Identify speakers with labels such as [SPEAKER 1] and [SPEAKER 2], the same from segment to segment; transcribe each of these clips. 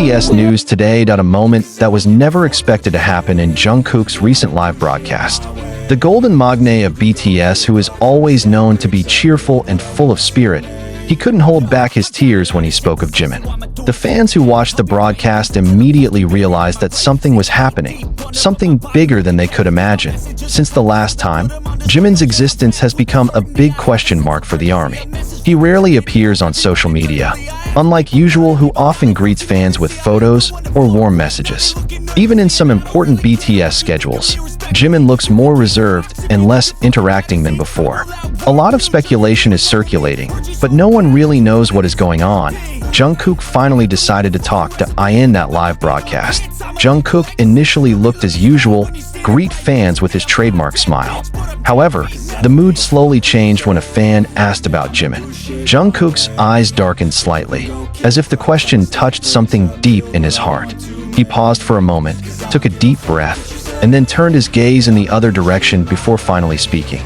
[SPEAKER 1] BTS news today. A moment that was never expected to happen in Jungkook's recent live broadcast. The golden magne of BTS, who is always known to be cheerful and full of spirit, he couldn't hold back his tears when he spoke of Jimin. The fans who watched the broadcast immediately realized that something was happening, something bigger than they could imagine. Since the last time, Jimin's existence has become a big question mark for the ARMY. He rarely appears on social media, unlike usual, who often greets fans with photos or warm messages. Even in some important BTS schedules, Jimin looks more reserved and less interacting than before. A lot of speculation is circulating, but no one really knows what is going on. Jungkook finally decided to talk to in that live broadcast. Jungkook initially looked as usual, greet fans with his trademark smile. However, the mood slowly changed when a fan asked about Jimin. Jungkook's eyes darkened slightly, as if the question touched something deep in his heart. He paused for a moment, took a deep breath, and then turned his gaze in the other direction before finally speaking.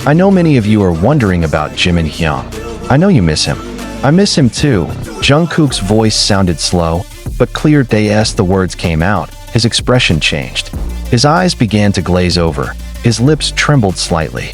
[SPEAKER 1] I know many of you are wondering about Jimin Hyung. I know you miss him. I miss him too. Jungkook's voice sounded slow, but clear. As the words came out, his expression changed. His eyes began to glaze over. His lips trembled slightly.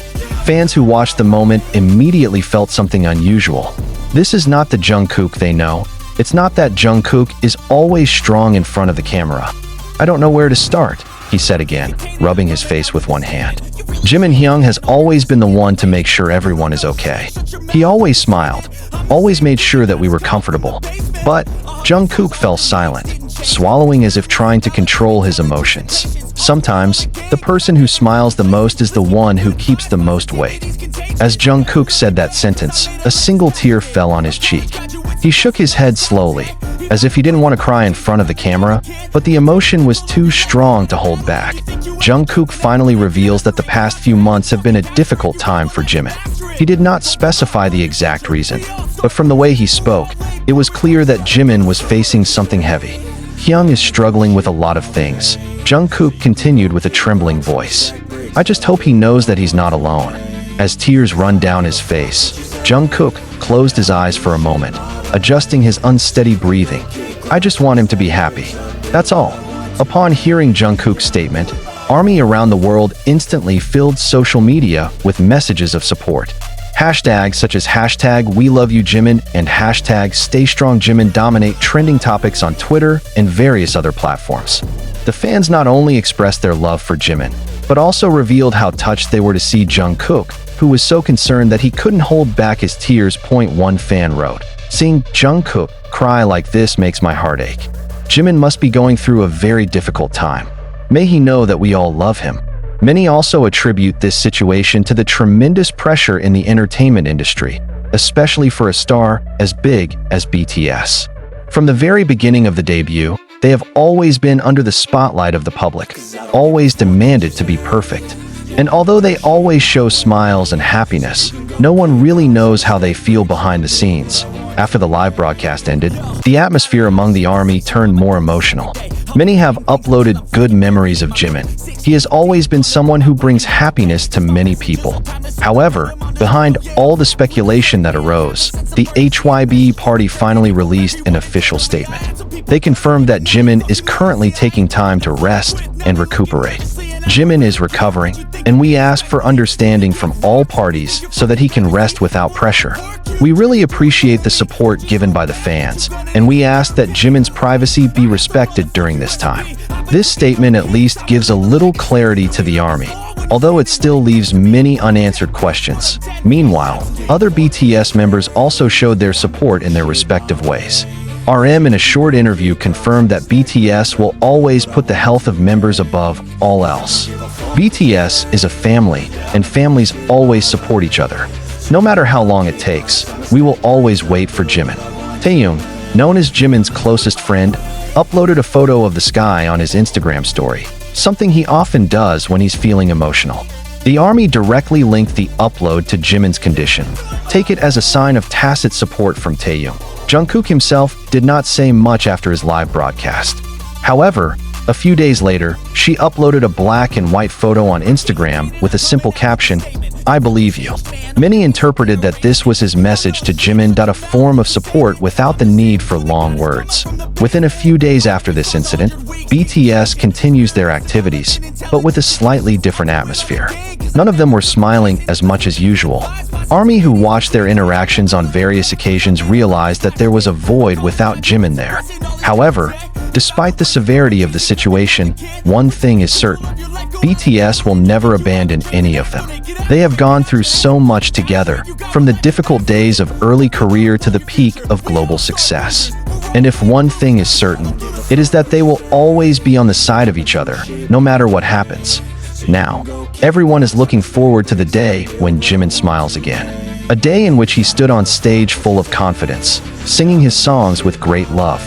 [SPEAKER 1] Fans who watched the moment immediately felt something unusual. This is not the Jungkook they know. It's not that Jungkook is always strong in front of the camera. I don't know where to start, he said again, rubbing his face with one hand. Jimin Hyung has always been the one to make sure everyone is okay. He always smiled, always made sure that we were comfortable. But Jungkook fell silent, swallowing as if trying to control his emotions. Sometimes, the person who smiles the most is the one who keeps the most weight. As Jungkook said that sentence, a single tear fell on his cheek. He shook his head slowly, as if he didn't want to cry in front of the camera, but the emotion was too strong to hold back. Jungkook finally reveals that the past few months have been a difficult time for Jimin. He did not specify the exact reason, but from the way he spoke, it was clear that Jimin was facing something heavy. Hyung is struggling with a lot of things. Jungkook continued with a trembling voice. I just hope he knows that he's not alone. As tears run down his face, Jungkook closed his eyes for a moment, adjusting his unsteady breathing. I just want him to be happy. That's all. Upon hearing Jungkook's statement, ARMY around the world instantly filled social media with messages of support. Hashtags such as #WeLoveYouJimin and #StayStrongJimin dominate trending topics on Twitter and various other platforms. The fans not only expressed their love for Jimin, but also revealed how touched they were to see Jungkook, who was so concerned that he couldn't hold back his tears. One fan wrote, "Seeing Jungkook cry like this makes my heart ache. Jimin must be going through a very difficult time. May he know that we all love him." Many also attribute this situation to the tremendous pressure in the entertainment industry, especially for a star as big as BTS. From the very beginning of the debut, they have always been under the spotlight of the public, always demanded to be perfect. And although they always show smiles and happiness, no one really knows how they feel behind the scenes. After the live broadcast ended, the atmosphere among the ARMY turned more emotional. Many have uploaded good memories of Jimin. He has always been someone who brings happiness to many people. However, behind all the speculation that arose, the HYBE party finally released an official statement. They confirmed that Jimin is currently taking time to rest and recuperate. Jimin is recovering, and we ask for understanding from all parties so that he can rest without pressure. We really appreciate the support given by the fans, and we ask that Jimin's privacy be respected during this time. This statement at least gives a little clarity to the ARMY, although it still leaves many unanswered questions. Meanwhile, other BTS members also showed their support in their respective ways. RM in a short interview confirmed that BTS will always put the health of members above all else. BTS is a family, and families always support each other. No matter how long it takes, we will always wait for Jimin. Taeyong, known as Jimin's closest friend, uploaded a photo of the sky on his Instagram story, something he often does when he's feeling emotional. The ARMY directly linked the upload to Jimin's condition. Take it as a sign of tacit support from Taeyong. Jungkook himself did not say much after his live broadcast. However, a few days later, she uploaded a black and white photo on Instagram with a simple caption, I believe you." Many interpreted that this was his message to Jimin, a form of support without the need for long words. Within a few days after this incident, BTS continues their activities, but with a slightly different atmosphere. None of them were smiling as much as usual. ARMY who watched their interactions on various occasions realized that there was a void without Jimin there. However, despite the severity of the situation, one thing is certain: BTS will never abandon any of them. They have gone through so much together, from the difficult days of early career to the peak of global success. And if one thing is certain, it is that they will always be on the side of each other, no matter what happens. Now, everyone is looking forward to the day when Jimin smiles again. A day in which he stood on stage full of confidence, singing his songs with great love.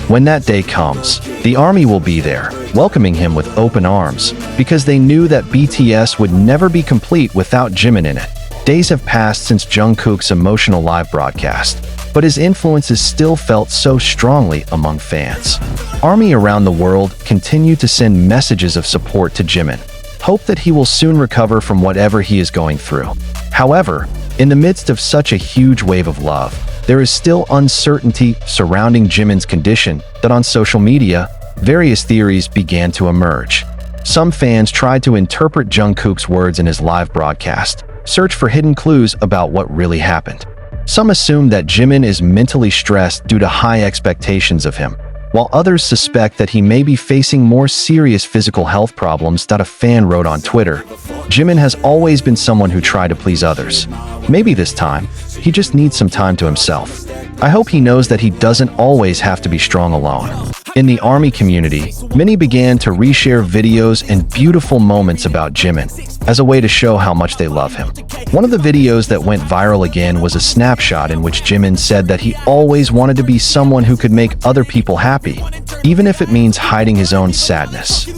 [SPEAKER 1] When that day comes, the ARMY will be there, welcoming him with open arms, because they knew that BTS would never be complete without Jimin in it. Days have passed since Jungkook's emotional live broadcast, but his influence is still felt so strongly among fans. ARMY around the world continue to send messages of support to Jimin, hope that he will soon recover from whatever he is going through. However, in the midst of such a huge wave of love, there is still uncertainty surrounding Jimin's condition that on social media, various theories began to emerge. Some fans tried to interpret Jungkook's words in his live broadcast, search for hidden clues about what really happened. Some assume that Jimin is mentally stressed due to high expectations of him, while others suspect that he may be facing more serious physical health problems. A fan wrote on Twitter, "Jimin has always been someone who tried to please others. Maybe this time, he just needs some time to himself. I hope he knows that he doesn't always have to be strong alone." In the ARMY community, many began to reshare videos and beautiful moments about Jimin, as a way to show how much they love him. One of the videos that went viral again was a snapshot in which Jimin said that he always wanted to be someone who could make other people happy, even if it means hiding his own sadness.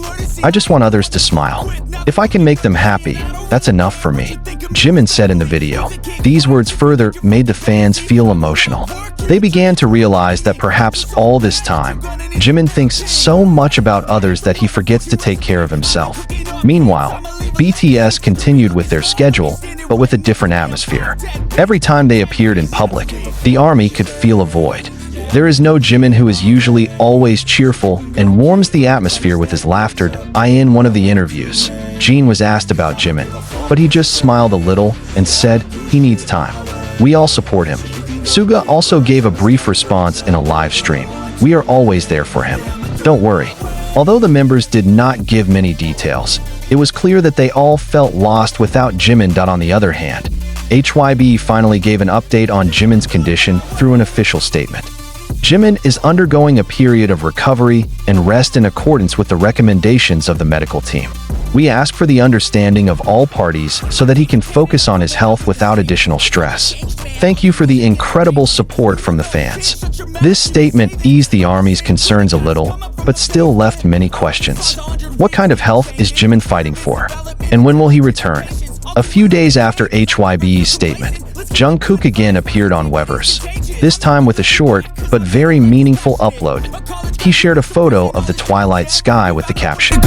[SPEAKER 1] "I just want others to smile. If I can make them happy, that's enough for me," Jimin said in the video. These words further made the fans feel emotional. They began to realize that perhaps all this time, Jimin thinks so much about others that he forgets to take care of himself. Meanwhile, BTS continued with their schedule, but with a different atmosphere. Every time they appeared in public, the ARMY could feel a void. There is no Jimin, who is usually always cheerful and warms the atmosphere with his laughter. In one of the interviews, Jin was asked about Jimin, but he just smiled a little and said he needs time. "We all support him." Suga also gave a brief response in a live stream. "We are always there for him. Don't worry." Although the members did not give many details, it was clear that they all felt lost without Jimin. On the other hand, HYB finally gave an update on Jimin's condition through an official statement. Jimin is undergoing a period of recovery and rest in accordance with the recommendations of the medical team. We ask for the understanding of all parties so that he can focus on his health without additional stress. Thank you for the incredible support from the fans. This statement eased the ARMY's concerns a little, but still left many questions. What kind of health is Jimin fighting for? And when will he return? A few days after HYB's statement, Jungkook again appeared on Weverse, this time with a short but very meaningful upload. He shared a photo of the twilight sky with the caption,